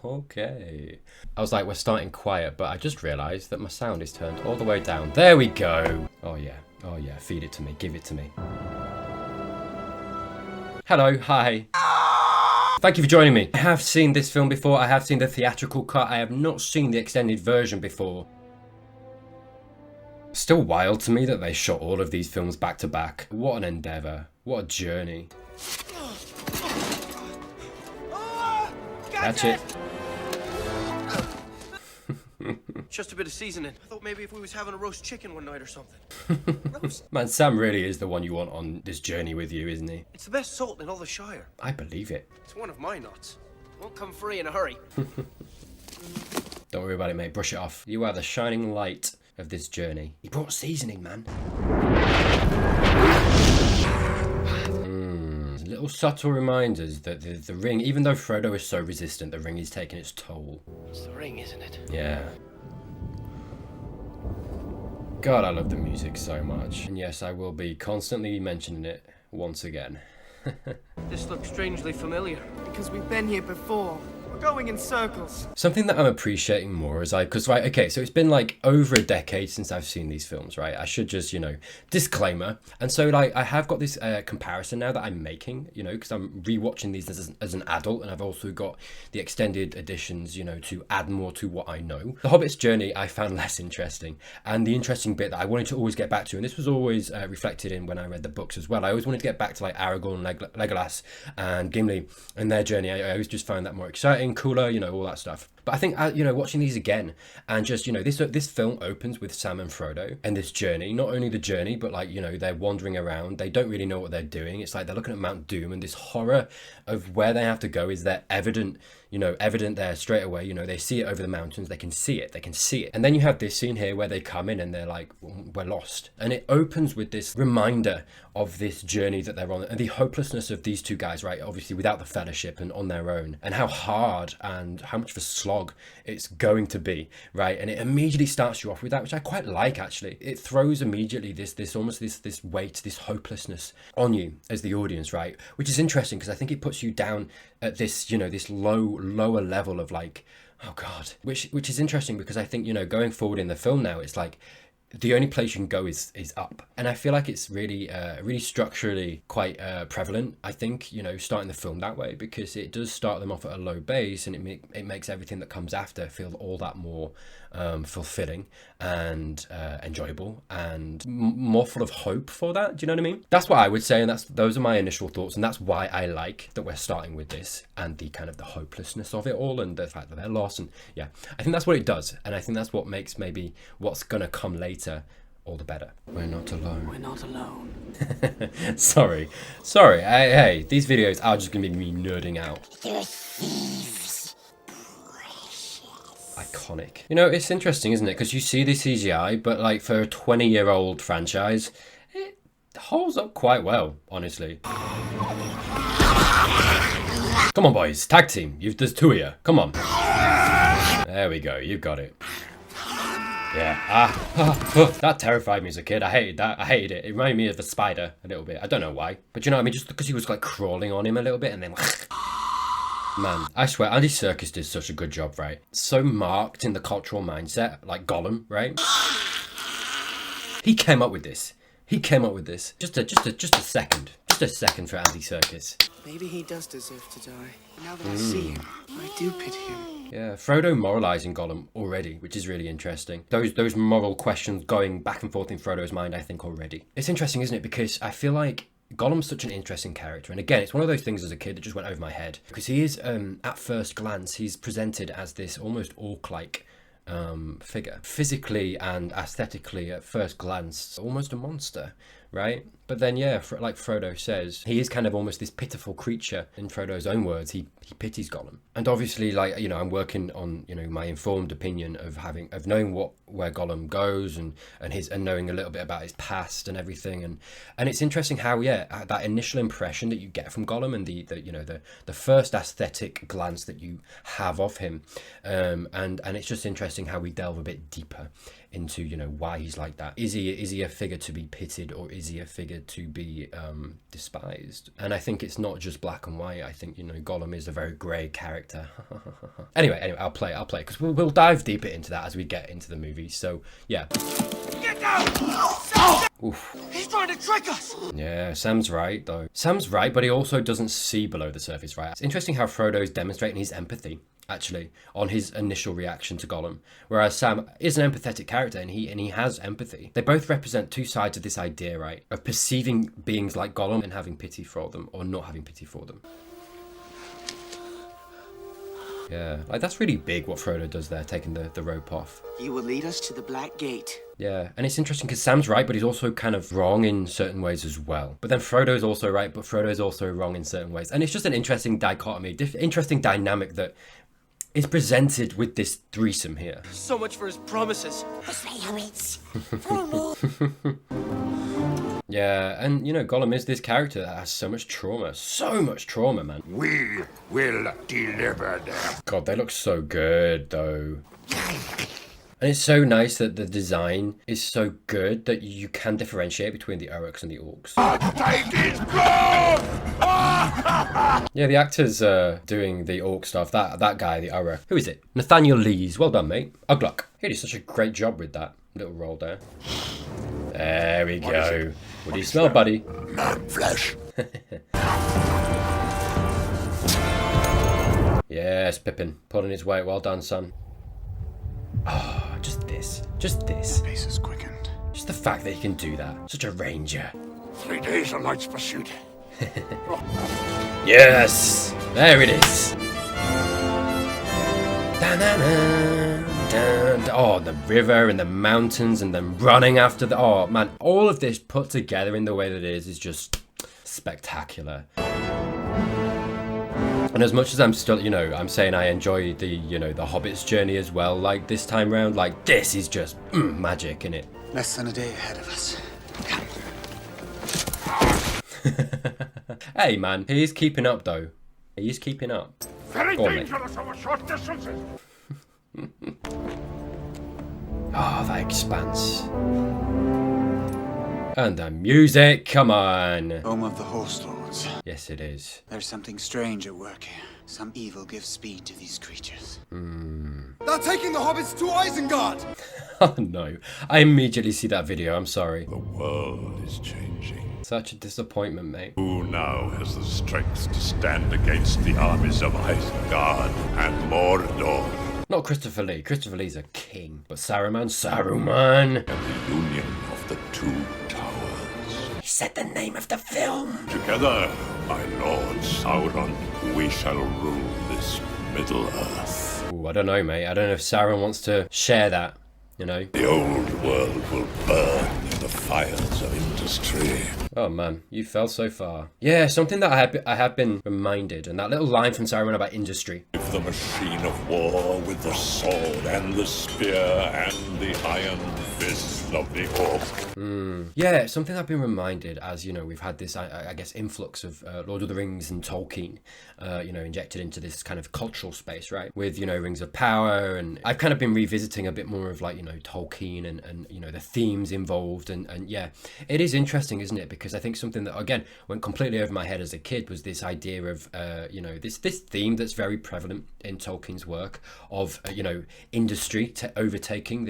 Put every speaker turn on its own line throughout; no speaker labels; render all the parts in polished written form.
Okay. I was like, we're starting quiet, but I just realised that my sound is turned all the way down. There we go. Oh yeah. Oh yeah. Feed it to me. Give it to me. Hello. Hi. Thank you for joining me. I have seen this film before. I have seen the theatrical cut. I have not seen the extended version before. Still wild to me that they shot all of these films back to back. What an endeavour. What a journey. Catch it.
Just a bit of seasoning. I thought maybe if we was having a roast chicken one night or something. Roast?
Man, Sam really is the one you want on this journey with you, isn't he?
It's the best salt in all the Shire.
I believe it.
It's one of my nuts. Won't come free in a hurry.
Don't worry about it, mate. Brush it off. You are the shining light of this journey. He brought seasoning, man. Little subtle reminders that the ring, even though Frodo is so resistant, the ring is taking its toll.
It's the ring, isn't it?
Yeah. God, I love the music so much. And yes, I will be constantly mentioning it once again.
This looks strangely familiar.
Because we've been here before. We're going in circles.
Something that I'm appreciating more is because right, okay, so it's been like over a decade since I've seen these films, right? I should just, disclaimer. And so like I have got this comparison now that I'm making, because I'm rewatching these as an adult, and I've also got the extended editions, to add more to what I know. The Hobbit's journey I found less interesting, and the interesting bit that I wanted to always get back to, and this was always reflected in when I read the books as well. I always wanted to get back to like Aragorn, Legolas, and Gimli and their journey. I always just found that more exciting, cooler, all that stuff. But I think, watching these again and just, this film opens with Sam and Frodo and this journey, not only the journey, but like, they're wandering around. They don't really know what they're doing. It's like they're looking at Mount Doom, and this horror of where they have to go is there evident there straight away. They see it over the mountains. They can see it. And then you have this scene here where they come in and they're like, we're lost. And it opens with this reminder of this journey that they're on and the hopelessness of these two guys, right? Obviously without the fellowship and on their own, and how hard and how much of a slog it's going to be, right? And it immediately starts you off with that, which I quite like, actually. It throws immediately this weight, this hopelessness on you as the audience, right? Which is interesting because I think it puts you down at this, this lower level of like, oh God, which is interesting because I think, going forward in the film now, it's like the only place you can go is up. And I feel like it's really structurally quite prevalent, I think, starting the film that way, because it does start them off at a low base, and it makes everything that comes after feel all that more fulfilling and enjoyable and more full of hope for that. Do you know what I mean? That's what I would say, and those are my initial thoughts, and that's why I like that we're starting with this and the kind of the hopelessness of it all and the fact that they're lost. And yeah, I think that's what it does, and I think that's what makes maybe what's gonna come later all the better. We're not alone.
We're not alone.
Sorry. Hey, these videos are just gonna be me nerding out. Iconic. It's interesting, isn't it? Because you see the CGI, but like for a 20-year-old franchise, it holds up quite well, honestly. Come on, boys. Tag team. There's two of you. Come on. There we go. You've got it. Yeah. That terrified me as a kid. I hated that. I hated it. It reminded me of a spider a little bit. I don't know why. But you know what I mean? Just because he was like crawling on him a little bit and then... Man, I swear, Andy Serkis did such a good job, right? So marked in the cultural mindset, like Gollum, right? He came up with this. Just a second. Just a second for Andy Serkis.
Maybe he does deserve to die. But now that I see him, I do pity him.
Yeah, Frodo moralising Gollum already, which is really interesting. Those moral questions going back and forth in Frodo's mind, I think, already. It's interesting, isn't it? Because I feel like Gollum's such an interesting character, and again, it's one of those things as a kid that just went over my head, because he is, at first glance, he's presented as this almost orc-like figure. Physically and aesthetically, at first glance, almost a monster, right? But then, yeah, like Frodo says, he is kind of almost this pitiful creature. In Frodo's own words, he pities Gollum. And obviously, like, I'm working on, my informed opinion of knowing where Gollum goes and knowing a little bit about his past and everything. And it's interesting how, that initial impression that you get from Gollum and the first aesthetic glance that you have of him. And it's just interesting how we delve a bit deeper into why he's like that. Is he a figure to be pitied, or is he a figure to be despised? And I think it's not just black and white. I think Gollum is a very grey character. Anyway, I'll play because we'll dive deeper into that as we get into the movie. So yeah.
Get down!
Oof.
He's trying to trick us!
Yeah, Sam's right though. Sam's right, but he also doesn't see below the surface, right? It's interesting how Frodo's demonstrating his empathy, actually, on his initial reaction to Gollum, whereas Sam is an empathetic character and he has empathy. They both represent two sides of this idea, right? Of perceiving beings like Gollum and having pity for them, or not having pity for them. Yeah, like that's really big what Frodo does there, taking the rope off.
You will lead us to the Black Gate.
Yeah, and it's interesting because Sam's right, but he's also kind of wrong in certain ways as well. But then Frodo's also right, but Frodo's also wrong in certain ways. And it's just an interesting dichotomy, interesting dynamic that is presented with this threesome here.
So much for his promises.
Yeah, and you know, Gollum is this character that has so much trauma, man.
We will deliver them.
God, they look so good though. And it's so nice that the design is so good that you can differentiate between the Uruks and the Orcs.
Take his blood!
Yeah, the actors doing the Orc stuff, that guy, the Uruk. Who is it? Nathaniel Lees. Well done, mate. Ugluk. He did such a great job with that little roll there. There we go. What do you smell, buddy?
Man flesh.
Yes, Pippin. Pulling his weight. Well done, son. Oh, just this. Just this.
Pace is quickened.
Just the fact that he can do that. Such a ranger.
3 days of night's pursuit.
Yes! There it is. Oh, the river and the mountains and them running after the... Oh, man. All of this put together in the way that it is just spectacular. And as much as I'm still, you know, I'm saying I enjoy the, you know, the Hobbit's journey as well, like this time round, like this is just magic, innit?
Less than a day ahead of us.
Hey, man, he is keeping up, though. He is keeping up.
Very
Go on, mate.
dangerous over short distances.
Oh, that expanse. And the music, come on.
Home of the Host Lords.
Yes, it is.
There's something strange at work here. Some evil gives speed to these creatures.
They're taking the hobbits to Isengard!
Oh, no. I immediately see that video, I'm sorry.
The world is changing.
Such a disappointment, mate.
Who now has the strength to stand against the armies of Isengard and Mordor?
Not Christopher Lee. Christopher Lee's a king. But Saruman. Saruman!
And the union of the two towers.
He said the name of the film.
Together, my lord Sauron, we shall rule this Middle-earth.
Ooh, I don't know, mate. I don't know if Sauron wants to share that, you know?
The old world will burn in the fires of industry.
Oh man, you fell so far. Yeah, something that I have been reminded, and that little line from Saruman about industry.
With the machine of war, with the sword and the spear and the iron fist of the orc.
Yeah, something I've been reminded as, you know, we've had this, I guess, influx of Lord of the Rings and Tolkien, you know, injected into this kind of cultural space, right? With, you know, Rings of Power, and I've kind of been revisiting a bit more of, like, you know, Tolkien and you know, the themes involved, and yeah, it is interesting, isn't it? Because I think something that, again, went completely over my head as a kid was this idea of, you know, this theme that's very prevalent in Tolkien's work of, you know, industry overtaking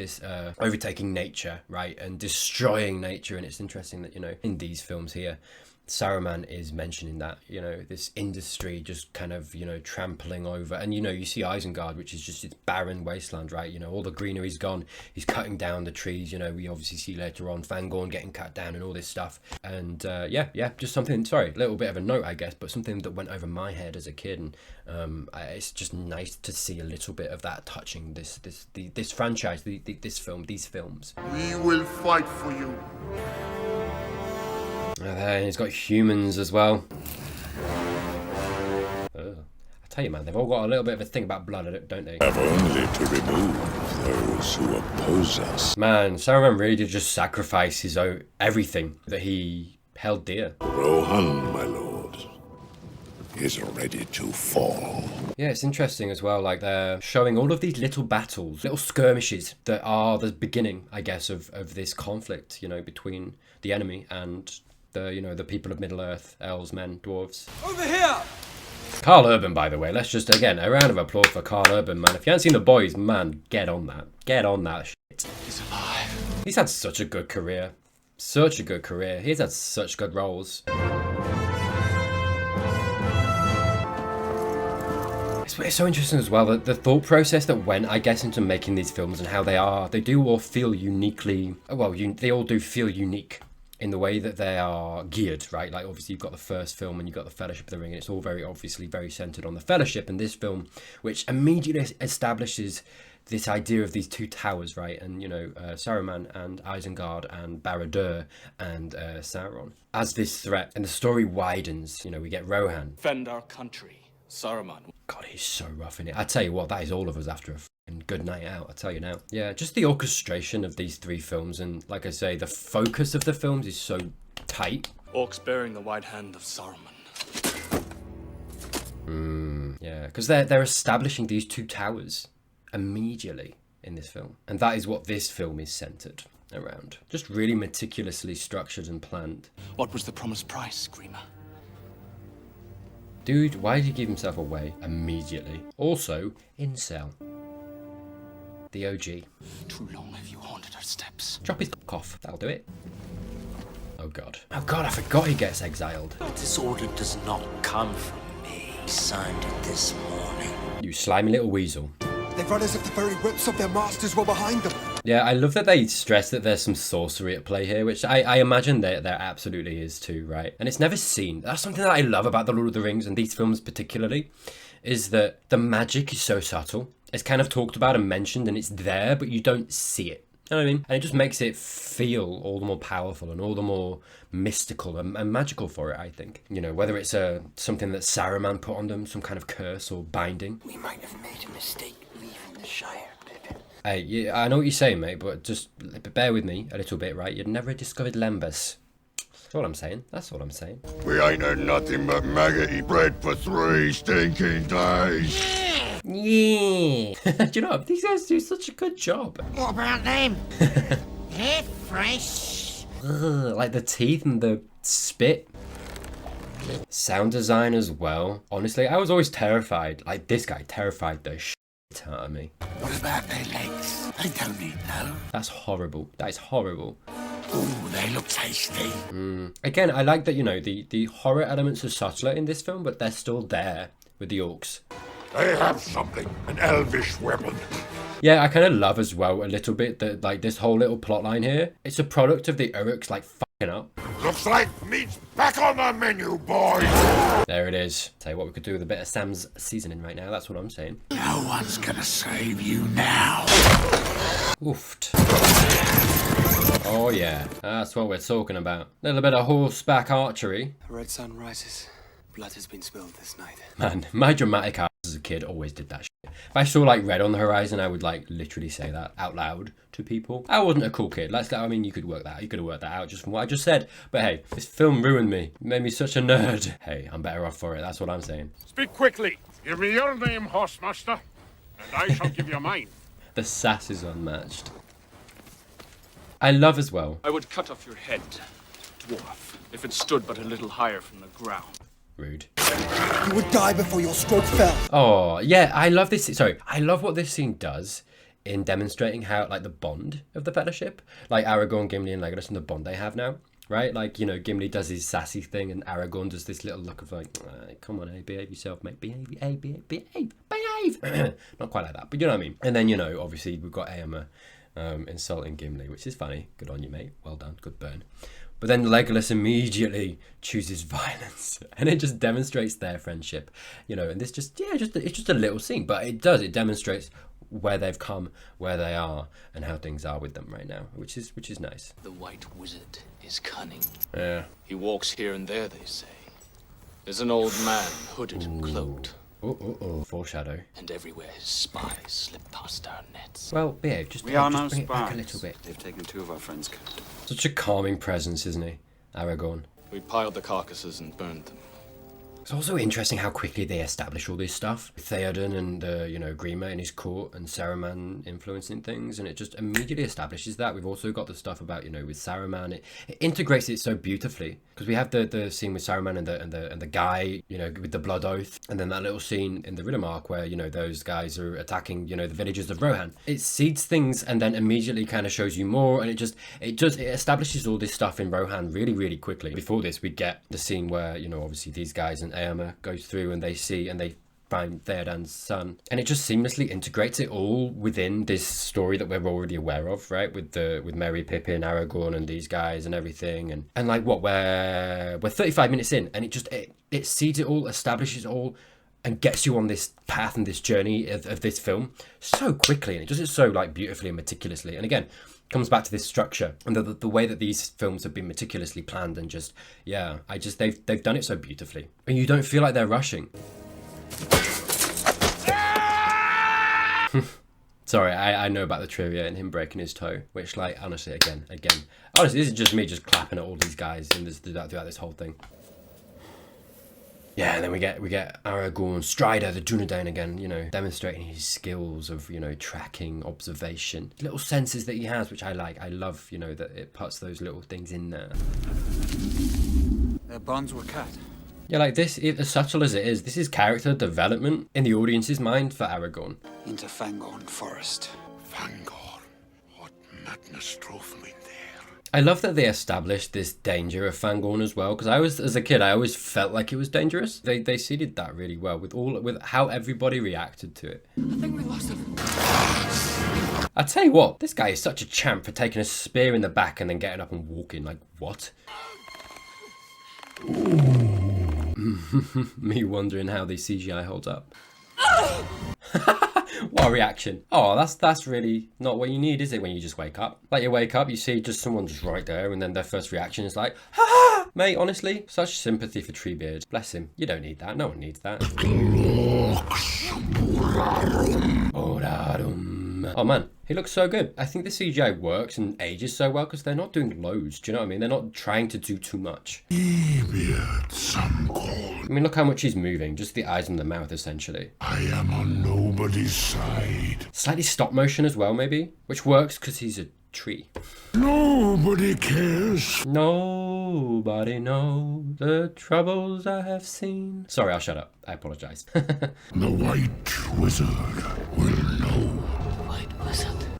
nature, right, and destroying nature. And it's interesting that, you know, in these films here, Saruman is mentioning that, you know, this industry just kind of, you know, trampling over. And, you know, you see Isengard, which is just its barren wasteland, right? You know, all the greenery's gone. He's cutting down the trees. You know, we obviously see later on Fangorn getting cut down and all this stuff. And yeah, just something, sorry, a little bit of a note, I guess, but something that went over my head as a kid. And it's just nice to see a little bit of that touching this franchise, these films.
We will fight for you.
And he's got humans as well. I tell you, man, they've all got a little bit of a thing about blood, don't they?
Have only to remove those who oppose us.
Man, Saruman really did just sacrifice his own everything that he held dear.
Rohan, my lord, is ready to fall.
Yeah, it's interesting as well, like they're showing all of these little battles, little skirmishes that are the beginning, I guess, of this conflict, you know, between the enemy and the, you know, the people of Middle-earth, elves, men, dwarves.
Over here!
Carl Urban, by the way. Let's just, again, a round of applause for Carl Urban, man. If you haven't seen The Boys, man, get on that. Get on that shit.
He's alive.
He's had such a good career. Such a good career. He's had such good roles. It's so interesting as well, that the thought process that went, I guess, into making these films and how they do all feel uniquely, well, they all do feel unique in the way that they are geared, right? Like, obviously, you've got the first film and you've got the Fellowship of the Ring, and it's all very obviously very centered on the Fellowship. And this film, which immediately establishes this idea of these two towers, right? And, you know, Saruman and Isengard and Barad-dûr and Sauron as this threat. And the story widens. You know, we get Rohan.
Defend our country, Saruman.
God, he's so rough in it. I tell you what, that is all of us after a fucking good night out, I tell you now. Yeah, just the orchestration of these three films, and like I say, the focus of the films is so tight.
Orcs bearing the white hand of Saruman.
Yeah, because they're establishing these two towers immediately in this film. And that is what this film is centered around. Just really meticulously structured and planned.
What was the promised price, Screamer?
Dude, why did he give himself away immediately? Also, incel. The OG.
Too long have you haunted our steps.
Drop his off. That'll do it. Oh god. Oh god, I forgot he gets exiled.
This order does not come from me. He signed it this morning.
You slimy little weasel.
They run as if the very whips of their masters were behind them.
Yeah, I love that they stress that there's some sorcery at play here, which I imagine there absolutely is too, right? And it's never seen. That's something that I love about The Lord of the Rings, and these films particularly, is that the magic is so subtle. It's kind of talked about and mentioned, and it's there, but you don't see it. You know what I mean? And it just makes it feel all the more powerful and all the more mystical and magical for it, I think. You know, whether it's something that Saruman put on them, some kind of curse or binding.
We might have made a mistake leaving the Shire, Pippin.
Hey, yeah, I know what you're saying, mate, but just bear with me a little bit, right? You'd never have discovered Lembas. That's all I'm saying. That's all I'm saying.
We ain't had nothing but maggoty bread for 3 stinking days.
Yeah. Do you know, these guys do such a good job.
What about them? They're fresh.
Ugh, like the teeth and the spit. Sound design as well. Honestly, I was always terrified. Like, this guy terrified the shit out of me.
What about their legs? They don't eat, no.
That's horrible. That is horrible.
Ooh, they look tasty.
Again, I like that, you know, the horror elements are subtler in this film, but they're still there with the orcs.
They have something, an elvish weapon.
Yeah, I kind of love as well a little bit that, like, this whole little plot line here, it's a product of the Uruks, like, fucking up.
Looks like meat's back on the menu, boys.
There it is. Tell you what we could do with a bit of Sam's seasoning right now, that's what I'm saying.
No one's gonna save you now.
Oofed. Oh yeah, that's what we're talking about. A little bit of horseback archery.
The red sun rises. Blood has been spilled this night.
Man, my dramatic ass as a kid always did that shit. If I saw like red on the horizon, I would like literally say that out loud to people. I wasn't a cool kid. I mean, you could work that out. You could have worked that out just from what I just said. But hey, this film ruined me. It made me such a nerd. Hey, I'm better off for it. That's what I'm saying.
Speak quickly. Give me your name, horsemaster, and I shall give you mine.
The sass is unmatched. I love as well.
I would cut off your head, dwarf, if it stood but a little higher from the ground.
Rude.
You would die before your stroke fell.
Oh, yeah, I love this. Sorry, I love what this scene does in demonstrating how, like, the bond of the Fellowship. Like, Aragorn, Gimli, and Legolas and the bond they have now, right? Like, you know, Gimli does his sassy thing, and Aragorn does this little look of, like, come on, hey, behave yourself, mate. Behave. Not quite like that, but you know what I mean. And then, you know, obviously, we've got Éomer insulting Gimli, which is funny. Good on you, mate. Well done. Good burn. But then Legolas immediately chooses violence, and it just demonstrates their friendship, you know. And this just, yeah, it's just a little scene, but it demonstrates where they've come, where they are, and how things are with them right now, which is nice.
The White Wizard is cunning.
Yeah.
He walks here and there, they say. There's an old man, hooded and cloaked.
Foreshadow.
And everywhere his spies slip past our nets.
Well, behave. Just
We are
just
no
bring it back a
spies.
little bit.
They've taken 2 of our friends' coat.
Such a calming presence, isn't he, Aragorn?
We piled the carcasses and burned them.
It's also interesting how quickly they establish all this stuff. Theoden and Grima in his court and Saruman influencing things, and it just immediately establishes that. We've also got the stuff about, with Saruman. It integrates it so beautifully, because we have the scene with Saruman and the guy, with the blood oath, and then that little scene in the Riddermark where, those guys are attacking, the villagers of Rohan. It seeds things and then immediately kind of shows you more, and it establishes all this stuff in Rohan really, really quickly. Before this, we get the scene where, obviously these guys and Éomer goes through and they find Theoden's son, and it just seamlessly integrates it all within this story that we're already aware of, right? With Merry, Pippin, Aragorn, and these guys and everything, and like what we're 35 minutes in, and it seeds it all, establishes it all, and gets you on this path and this journey of this film so quickly, and it does it so like beautifully and meticulously. And again, comes back to this structure and the way that these films have been meticulously planned, and just they've done it so beautifully, and you don't feel like they're rushing. Sorry, I know about the trivia and him breaking his toe, which, like, honestly, again, this is just me just clapping at all these guys throughout this whole thing. Yeah, and then we get Aragorn, Strider, the Dunedain again, demonstrating his skills of, tracking, observation, little senses that he has, which I like. I love, that it puts those little things in there.
Their bonds were cut.
Yeah, like this, as subtle as it is, this is character development in the audience's mind for Aragorn.
Into Fangorn Forest.
Fangorn, what madness drove me there?
I love that they established this danger of Fangorn as well, because as a kid, I always felt like it was dangerous. They seeded that really well with how everybody reacted to it.
I think we lost him.
I tell you what, this guy is such a champ for taking a spear in the back and then getting up and walking. Like, what? Me wondering how the CGI holds up. What a reaction. Oh, that's really not what you need, is it, when you just wake up? Like, you wake up, you see just someone just right there, and then their first reaction is like, ha! Mate, honestly, such sympathy for Treebeard. Bless him. You don't need that. No one needs that. Oh man, he looks so good. I think the CGI works and ages so well because they're not doing loads. Do you know what I mean? They're not trying to do too much. I mean, look how much he's moving. Just the eyes and the mouth, essentially.
I am on nobody's side.
Slightly stop motion as well, maybe, which works because he's a tree.
Nobody cares.
Nobody knows the troubles I have seen. Sorry, I'll shut up. I apologize.
The White Wizard will know.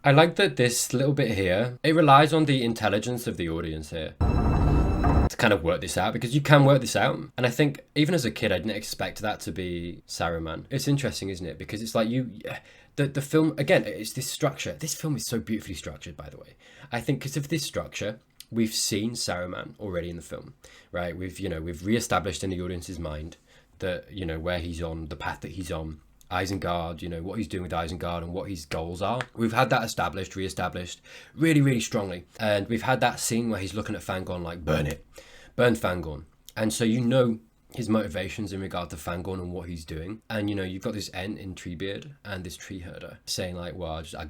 I like that this little bit here, it relies on the intelligence of the audience here to kind of work this out, because you can work this out. And I think even as a kid, I didn't expect that to be Saruman. It's interesting, isn't it? Because it's like the film, again, it's this structure. This film is so beautifully structured, by the way. I think because of this structure, we've seen Saruman already in the film, right? We've reestablished in the audience's mind that, where he's on, the path that he's on. Isengard, what he's doing with Isengard and what his goals are. We've had that established, re-established really, really strongly. And we've had that scene where he's looking at Fangorn like, burn Fangorn. And so his motivations in regard to Fangorn and what he's doing. And you've got this Ent in Treebeard and this tree herder saying like, well, I'll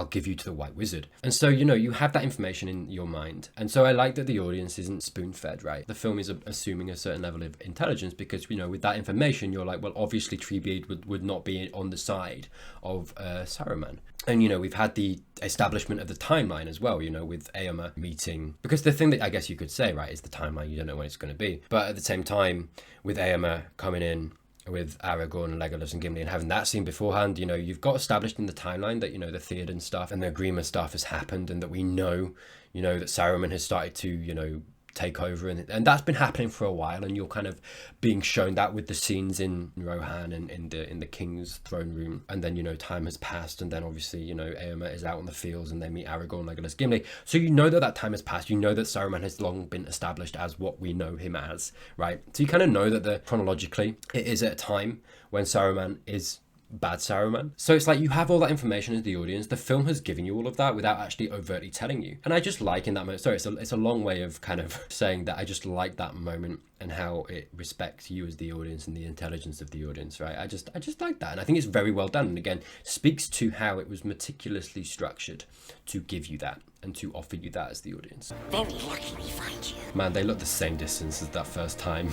give you to the White Wizard. And so you have that information in your mind. And so I like that the audience isn't spoon-fed, right? The film is assuming a certain level of intelligence because with that information you're like, well, obviously Treebeard would not be on the side of Saruman. And we've had the establishment of the timeline as well, with Éomer meeting, because the thing that I guess you could say, right, is the timeline, you don't know when it's going to be, but at the same time with Éomer coming in with Aragorn and Legolas and Gimli and having that scene beforehand, you've got established in the timeline that the Theoden stuff and the Grima stuff has happened, and that we know that Saruman has started to take over, and that's been happening for a while, and you're kind of being shown that with the scenes in Rohan and in the king's throne room, and then time has passed, and then obviously Éomer is out on the fields and they meet Aragorn, Legolas, Gimli, so that time has passed. That Saruman has long been established as what we know him as, right? So you kind of know that chronologically it is at a time when Saruman is bad Saruman. So it's like you have all that information as the audience. The film has given you all of that without actually overtly telling you. And I just like in that moment, sorry, it's a long way of kind of saying that I just like that moment and how it respects you as the audience and the intelligence of the audience, right? I just like that. And I think it's very well done. And again, speaks to how it was meticulously structured to give you that. and to offer you that as the audience.
Very lucky we find you.
Man, they look the same distance as that first time.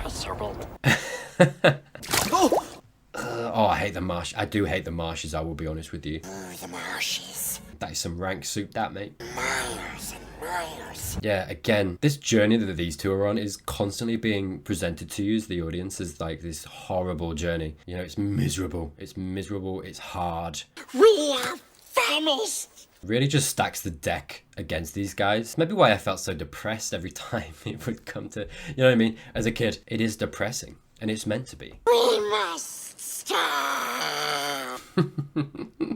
Miserable.
Oh, I hate the marsh. I do hate the marshes, I will be honest with you.
Oh, the marshes.
That is some rank soup, that, mate.
Miles and miles.
Yeah, again, this journey that these two are on is constantly being presented to you as the audience as like this horrible journey. You know, it's miserable, it's hard.
We are famished.
Really just stacks the deck against these guys. Maybe why I felt so depressed every time it would come to, you know what I mean? As a kid, it is depressing, and it's meant to be.
We must stop.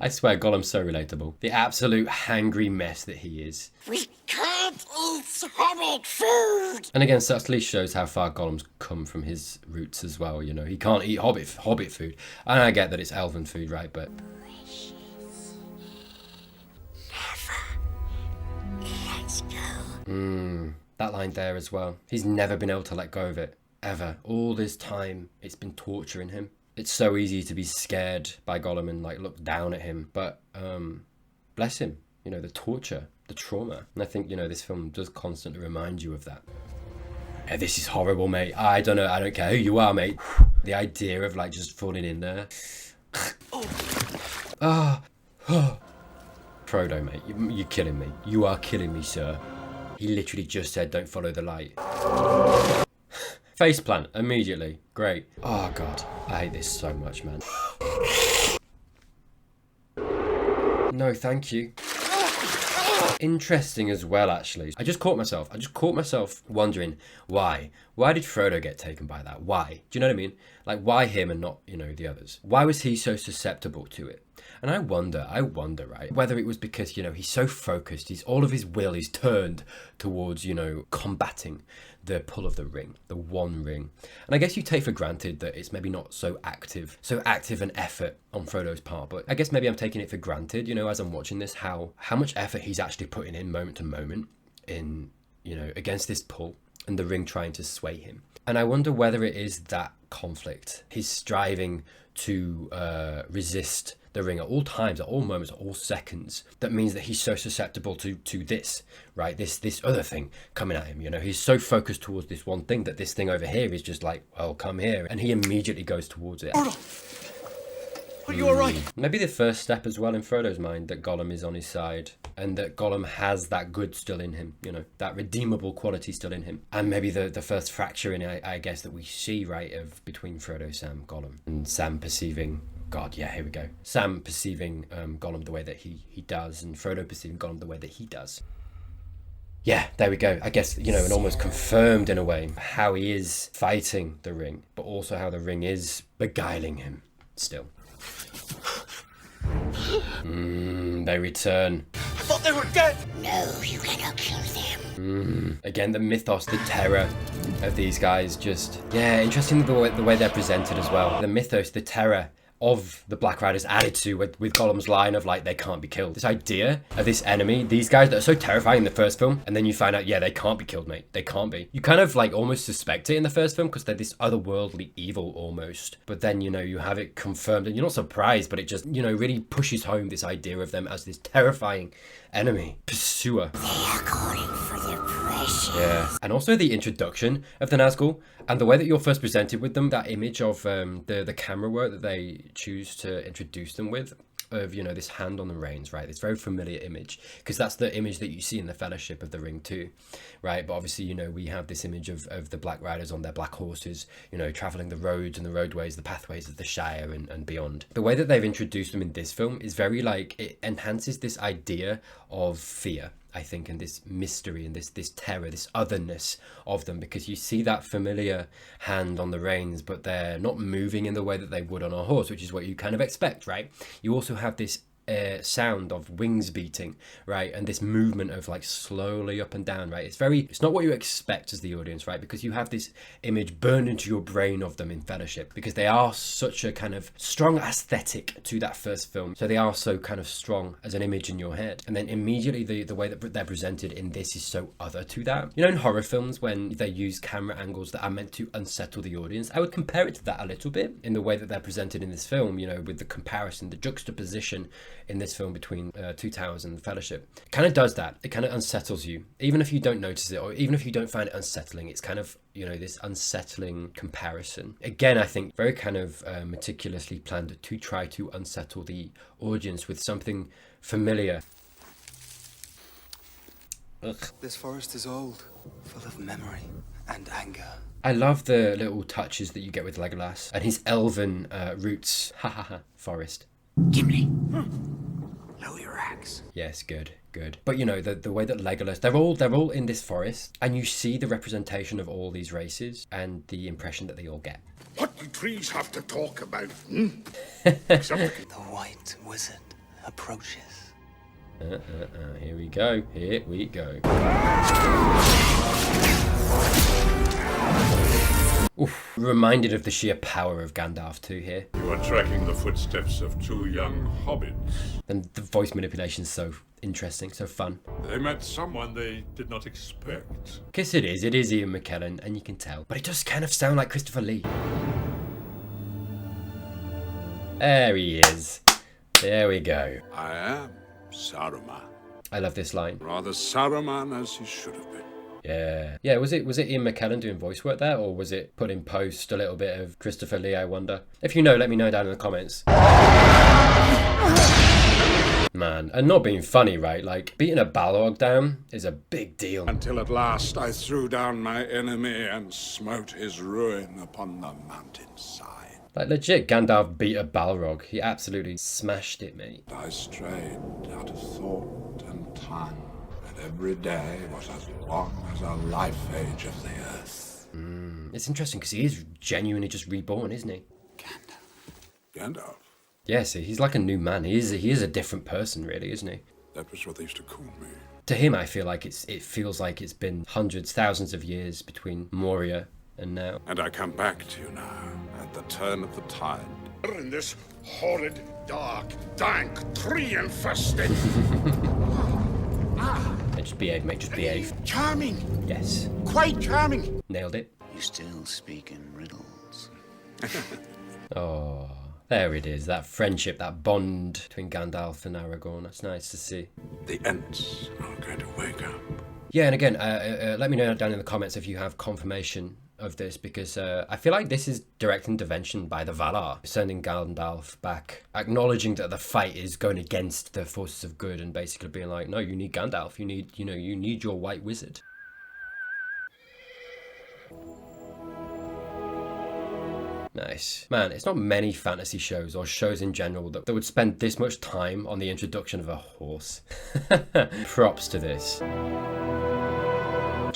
I swear, Gollum's so relatable. The absolute hangry mess that he is.
We can't eat hobbit food.
And again, subtly shows how far Gollum's come from his roots as well, you know. He can't eat hobbit food. And I get that it's elven food, right, but...
Let's go.
That line there as well. He's never been able to let go of it, ever. All this time, it's been torturing him. It's so easy to be scared by Gollum and like look down at him, but bless him, you know, the torture, the trauma. And I think, you know, this film does constantly remind you of that. Yeah, this is horrible, mate. I don't know, I don't care who you are, mate. The idea of like just falling in there. Frodo, mate, you're killing me. You are killing me, sir. He literally just said, don't follow the light. Faceplant, immediately. Great. Oh, God. I hate this so much, man. No, thank you. Interesting as well, actually. I just caught myself wondering why. Why did Frodo get taken by that? Why? Do you know what I mean? Like, why him and not, you know, the others? Why was he so susceptible to it? And I wonder, right, whether it was because, you know, he's so focused, all of his will is turned towards, you know, combating the pull of the ring, the One Ring. And I guess you take for granted that it's maybe not so active an effort on Frodo's part, but I guess maybe I'm taking it for granted, you know, as I'm watching this, how much effort he's actually putting in moment to moment in, you know, against this pull and the ring trying to sway him. And I wonder whether it is that conflict, he's striving to resist the ring at all times, at all moments, at all seconds, that means that he's so susceptible to this, right? This other thing coming at him, you know? He's so focused towards this one thing that this thing over here is just like, well, come here. And he immediately goes towards it.
Are you alright?
Maybe the first step as well in Frodo's mind, that Gollum is on his side and that Gollum has that good still in him, you know, that redeemable quality still in him. And maybe the first fracture in it, I guess, that we see, right, of between Frodo, Sam, Gollum, and Sam perceiving... God, yeah, here we go. Sam perceiving Gollum the way that he does, and Frodo perceiving Gollum the way that he does. Yeah, there we go. I guess, you know, and almost confirmed in a way how he is fighting the ring, but also how the ring is beguiling him still. They return.
I thought they were dead!
No, you cannot kill them.
Again, the mythos, the terror of these guys, just... Yeah, interesting the way they're presented as well. The mythos, the terror of the Black Riders added to with Gollum's line of like, they can't be killed. This idea of this enemy, these guys that are so terrifying in the first film, and then you find out, yeah, they can't be killed, mate. They can't be. You kind of like almost suspect it in the first film because they're this otherworldly evil almost. But then, you know, you have it confirmed and you're not surprised, but it just, you know, really pushes home this idea of them as this terrifying enemy, pursuer.
They are calling for their precious.
Yeah, and also the introduction of the Nazgul and the way that you're first presented with them, that image of the camera work that they choose to introduce them with, of, you know, this hand on the reins, right? This very familiar image, because that's the image that you see in the Fellowship of the Ring too, right? But obviously, you know, we have this image of the Black Riders on their black horses, you know, traveling the roads and the roadways, the pathways of the Shire and beyond. The way that they've introduced them in this film is very like, it enhances this idea of fear, I think, and this mystery and this terror, this otherness of them, because you see that familiar hand on the reins, but they're not moving in the way that they would on a horse, which is what you kind of expect, right? You also have this sound of wings beating, right, and this movement of like slowly up and down, right? It's not what you expect as the audience, right? Because you have this image burned into your brain of them in Fellowship, because they are such a kind of strong aesthetic to that first film, so they are so kind of strong as an image in your head. And then immediately the way that they're presented in this is so other to that. You know, in horror films, when they use camera angles that are meant to unsettle the audience, I would compare it to that a little bit in the way that they're presented in this film, you know, with the comparison, the juxtaposition in this film between Two Towers and the Fellowship. It kind of does that. It kind of unsettles you, even if you don't notice it, or even if you don't find it unsettling. It's kind of, you know, this unsettling comparison. Again, I think very kind of meticulously planned to try to unsettle the audience with something familiar. Ugh.
This forest is old, full of memory and anger.
I love the little touches that you get with Legolas and his elven roots. Ha ha ha. Forest.
Gimli, lower your axe.
Yes, good, good. But you know, the way that Legolas, they're all in this forest, and you see the representation of all these races and the impression that they all get.
What do trees have to talk about?
The White Wizard approaches.
Here we go. Here we go. Oof, reminded of the sheer power of Gandalf too here.
You are tracking the footsteps of two young hobbits.
And the voice manipulation is so interesting, so fun.
They met someone they did not expect.
Guess it is Ian McKellen, and you can tell. But it does kind of sound like Christopher Lee. There he is. There we go.
I am Saruman.
I love this line.
Rather Saruman as he should have been.
Yeah. Was it Ian McKellen doing voice work there, or was it put in post a little bit of Christopher Lee? I wonder. If you know, let me know down in the comments. Man, and not being funny, right? Like, beating a Balrog down is a big deal.
Until at last I threw down my enemy and smote his ruin upon the mountainside.
Like, legit, Gandalf beat a Balrog. He absolutely smashed it, mate.
I strayed out of thought and time, and every day was as long as a life age of the earth.
It's interesting because he is genuinely just reborn, isn't he?
Gandalf?
Yeah, see, he's like a new man. He is a different person, really, isn't he?
That was what they used to call me.
To him, I feel like it feels like it's been hundreds, thousands of years between Moria and now.
And I come back to you now, at the turn of the tide. In this horrid, dark, dank, tree-infested...
Just behave, mate, just behave.
Charming,
Yes.
quite charming.
Nailed it.
You still speak in riddles.
Oh, there it is. That friendship, that bond between Gandalf and Aragorn. That's nice to see.
The Ents are going to wake up.
Yeah, and again, let me know down in the comments if you have confirmation of this, because I feel like this is direct intervention by the Valar, sending Gandalf back, acknowledging that the fight is going against the forces of good, and basically being like, no, you need Gandalf, you need your White Wizard. Nice. Man, it's not many fantasy shows or shows in general that would spend this much time on the introduction of a horse. Props to this. Do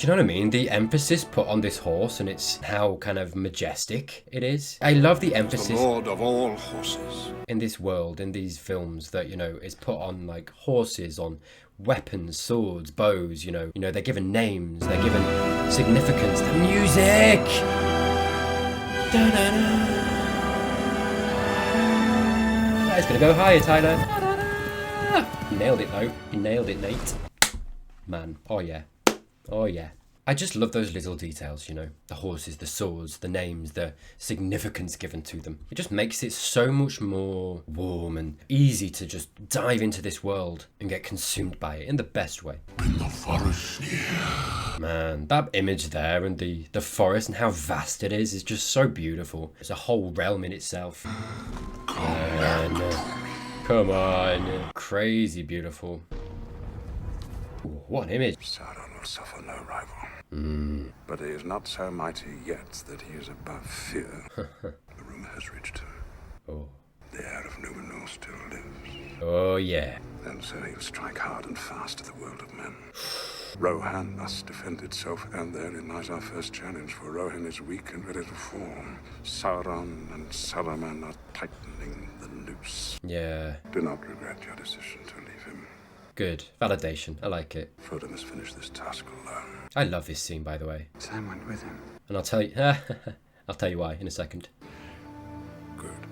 you know what I mean? The emphasis put on this horse and it's how kind of majestic it is. I love the emphasis.
The Lord of all horses.
In this world, in these films, that, you know, is put on like horses, on weapons, swords, bows, you know, they're given names, they're given significance. The music! Da-da-da. It's gonna go higher, Tyler. Da-da-da. You nailed it though. You nailed it, Nate. Man, oh yeah. Oh yeah. I just love those little details, you know. The horses, the swords, the names, the significance given to them. It just makes it so much more warm and easy to just dive into this world and get consumed by it in the best way.
In the forest here.
Man, that image there and the forest and how vast it is just so beautiful. It's a whole realm in itself. Come on. Crazy beautiful. Ooh, what an image.
Sauron will suffer no rival. But he is not so mighty yet that he is above fear. The rumor has reached him.
Oh.
The heir of Numenor still lives.
Oh, yeah.
And so he'll strike hard and fast at the world of men. Rohan must defend itself, and therein lies our first challenge, for Rohan is weak and ready to fall. Sauron and Saruman are tightening the noose.
Yeah.
Do not regret your decision to leave him.
Good. Validation. I like it.
Frodo must finish this task alone.
I love this scene, by the way.
Sam went with him.
And I'll tell you... I'll tell you why in a second.
Good.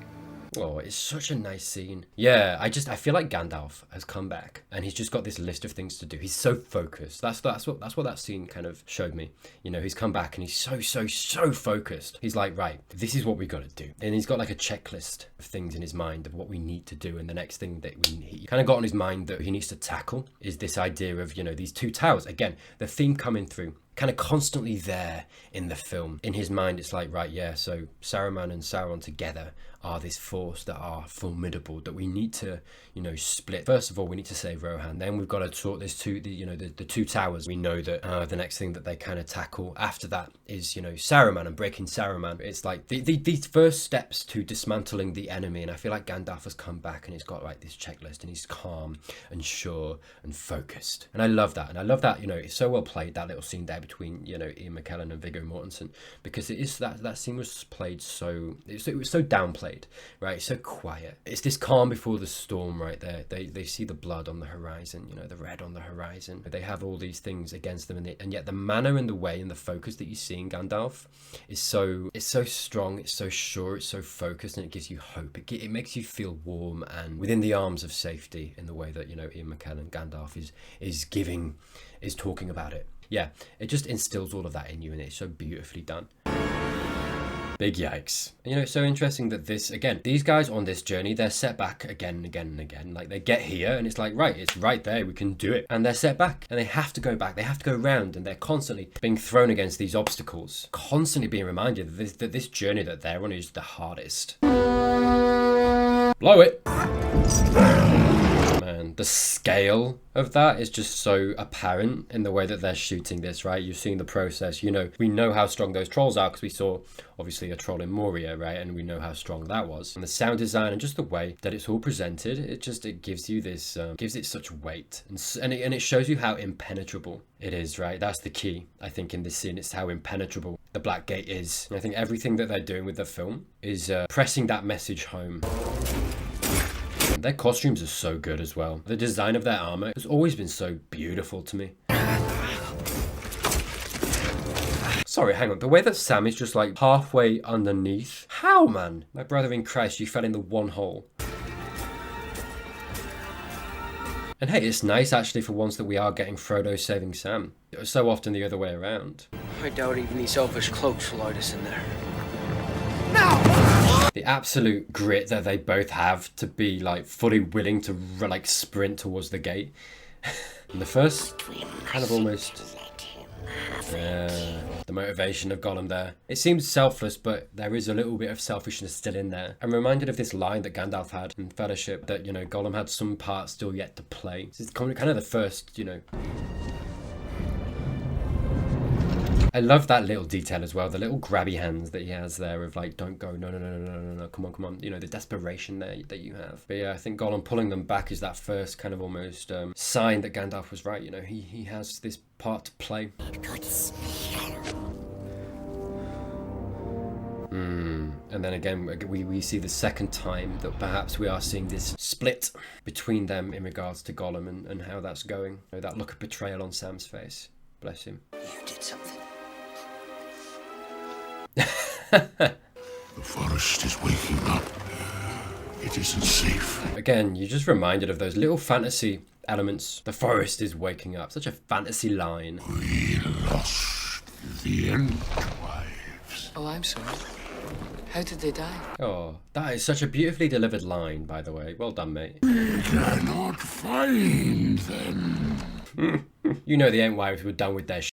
Oh, it's such a nice scene. Yeah, I feel like Gandalf has come back and he's just got this list of things to do. He's so focused. That's what that scene kind of showed me. You know, he's come back and he's so focused. He's like, right, this is what we got to do. And he's got like a checklist of things in his mind of what we need to do. And the next thing that he kind of got on his mind that he needs to tackle is this idea of, you know, these two towers. Again, the theme coming through, kind of constantly there in the film. In his mind, it's like, right, yeah, so Saruman and Sauron together are this force that are formidable, that we need to, you know, split. First of all, we need to save Rohan. Then we've got to sort this the two towers. We know that the next thing that they kind of tackle after that is, you know, Saruman and breaking Saruman. It's like these first steps to dismantling the enemy. And I feel like Gandalf has come back and he's got like this checklist and he's calm and sure and focused. And I love that. And I love that, you know, it's so well played, that little scene there between, you know, Ian McKellen and Viggo Mortensen, because it is that scene was played so, it was so downplayed, right? It's so quiet. It's this calm before the storm right there. They see the blood on the horizon, you know, the red on the horizon. They have all these things against them, and yet the manner and the way and the focus that you see in Gandalf is so strong, it's so sure, it's so focused, and it gives you hope. It makes you feel warm and within the arms of safety in the way that, you know, Ian McKellen, Gandalf is talking about it. Yeah, it just instills all of that in you, and it's so beautifully done. Big yikes. You know, it's so interesting that these guys on this journey, they're set back again and again and again. Like, they get here and it's like, right, it's right there, we can do it. And they're set back and they have to go back, they have to go round, and they're constantly being thrown against these obstacles, constantly being reminded that this journey that they're on is the hardest. Blow it! Man, the scale of that is just so apparent in the way that they're shooting this, right? You're seeing the process, you know, we know how strong those trolls are because we saw obviously a troll in Moria, right? And we know how strong that was. And the sound design and just the way that it's all presented, it gives you this, gives it such weight, and it shows you how impenetrable it is, right? That's the key, I think, in this scene. It's how impenetrable the Black Gate is. And I think everything that they're doing with the film is pressing that message home. Their costumes are so good as well. The design of their armor has always been so beautiful to me. Sorry, hang on. The way that Sam is just like halfway underneath. How, man? My brother in Christ, you fell in the one hole. And hey, it's nice actually for once that we are getting Frodo saving Sam. It was so often the other way around.
I doubt even these elfish cloaks will light us in there.
The absolute grit that they both have to be like fully willing to like sprint towards the gate. And the first kind of almost the motivation of Gollum there. It seems selfless, but there is a little bit of selfishness still in there. I'm reminded of this line that Gandalf had in Fellowship that, you know, Gollum had some part still yet to play. This is kind of the first, you know. I love that little detail as well, the little grabby hands that he has there of like, don't go, no, come on, you know, the desperation there that you have. But yeah, I think Gollum pulling them back is that first kind of almost sign that Gandalf was right, you know, he has this part to play. And then again, we see the second time that perhaps we are seeing this split between them in regards to Gollum and how that's going. You know, that look of betrayal on Sam's face. Bless him.
You did something.
The forest is waking up. It isn't safe.
Again, you're just reminded of those little fantasy elements. The forest is waking up. Such a fantasy line.
We lost the Entwives.
Oh, I'm sorry. How did they die?
Oh, that is such a beautifully delivered line, by the way. Well done, mate.
We cannot find them.
You know the Entwives were done with their shit.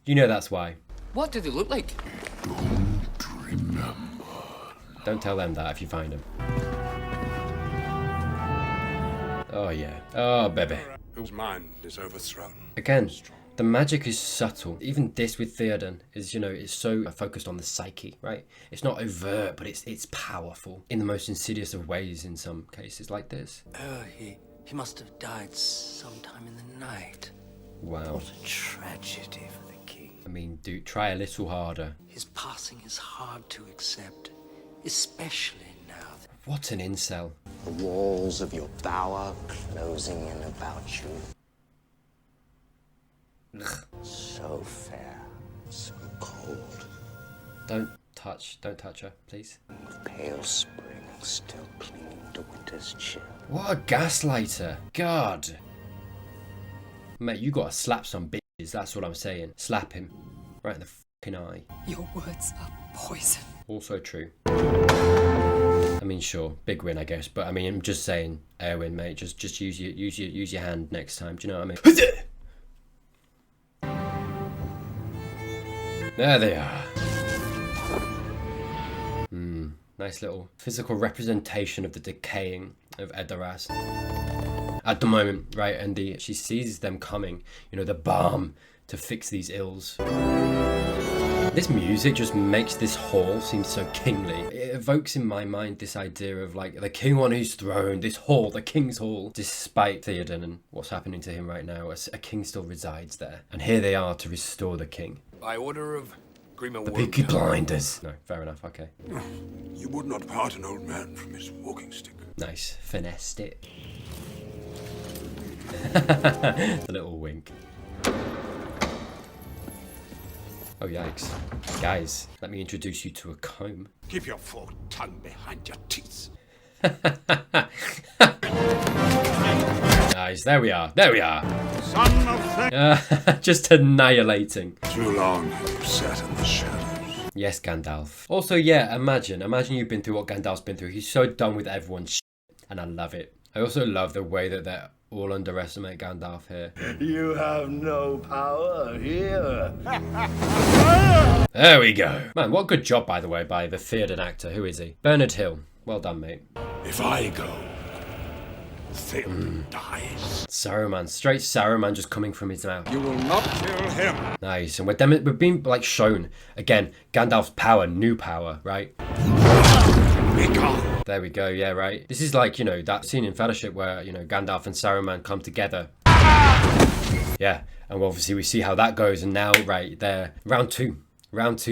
You know that's why.
What do they look like?
Don't remember.
Don't tell them that if you find them. Oh yeah. Oh, baby.
Whose mind is overthrown.
Again, the magic is subtle. Even this with Theoden is, you know, it's so focused on the psyche, right? It's not overt, but it's powerful in the most insidious of ways in some cases like this.
Oh, he must have died sometime in the night.
Wow.
What a tragedy for the king.
I mean, dude, try a little harder.
His passing is hard to accept, especially now.
What an incel.
The walls of your bower closing in about you. So fair, so cold.
Don't touch. Don't touch her, please.
Pale spring still clinging to winter's chill.
What a gaslighter. God. Mate, you gotta slap some bitches. That's what I'm saying. Slap him. Right in the fucking eye.
Your words are poison.
Also true. I mean, sure, big win, I guess. But I mean, I'm just saying, Erwin, mate. Just use your hand next time. Do you know what I mean? There they are. Nice little physical representation of the decaying of Edoras at the moment, right? And she sees them coming. You know, the balm to fix these ills. This music just makes this hall seem so kingly. It evokes in my mind this idea of like the king on his throne, this hall, the king's hall. Despite Theoden and what's happening to him right now, a king still resides there. And here they are to restore the king.
By order of Grima
The Peaky Blinders. No, fair enough, okay.
You would not part an old man from his walking stick.
Nice, finessed it. A little wink. Oh yikes. Guys, let me introduce you to a comb.
Keep your forked tongue behind your teeth.
Nice, there we are. There we are.
Son of
Just annihilating.
Too long you sat in the shadows.
Yes, Gandalf. Also, yeah, imagine you've been through what Gandalf's been through. He's so done with everyone's shit, and I love it. I also love the way that they're all underestimate Gandalf here.
You have no power here.
There we go. Man, what a good job, by the way, by the Theoden actor. Who is he? Bernard Hill. Well done, mate.
If I go, Theoden dies.
Saruman. Straight Saruman just coming from his mouth.
You will not kill him.
Nice. And we're being, like, shown, again, Gandalf's power, new power, right?
Be gone.
There we go, yeah, right. This is like, you know, that scene in Fellowship where, you know, Gandalf and Saruman come together. Yeah, and obviously we see how that goes, and now, right, there, round two,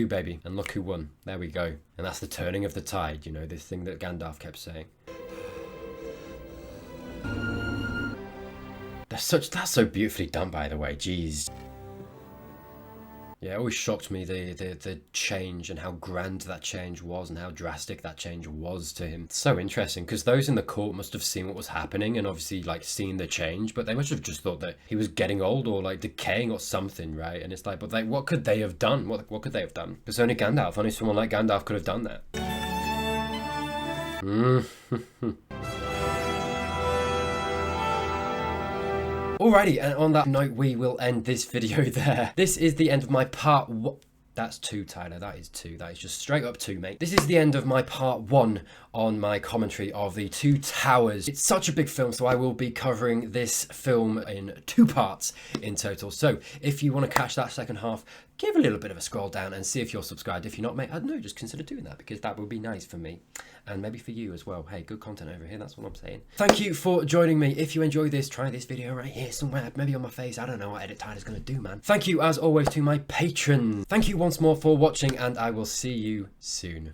baby, and look who won. There we go. And that's the turning of the tide, you know, this thing that Gandalf kept saying. That's so beautifully done, by the way, jeez. Yeah, it always shocked me the change and how grand that change was and how drastic that change was to him. It's so interesting because those in the court must have seen what was happening and obviously like seen the change, but they must have just thought that he was getting old or like decaying or something, right? And it's like, but like, what could they have done? What could they have done? Because only someone like Gandalf could have done that. Alrighty, and on that note, we will end this video there. This is the end of my part one. That's 2, Tyler. That is 2. That is just straight up 2, mate. This is the end of my part 1 on my commentary of The Two Towers. It's such a big film, so I will be covering this film in 2 parts in total. So if you want to catch that second half, give a little bit of a scroll down and see if you're subscribed. If you're not, mate, I don't know, just consider doing that because that would be nice for me and maybe for you as well. Hey, good content over here. That's what I'm saying. Thank you for joining me. If you enjoyed this, try this video right here somewhere, maybe on my face. I don't know what Edit Tyler's going to do, man. Thank you, as always, to my patrons. Thank you once more for watching, and I will see you soon.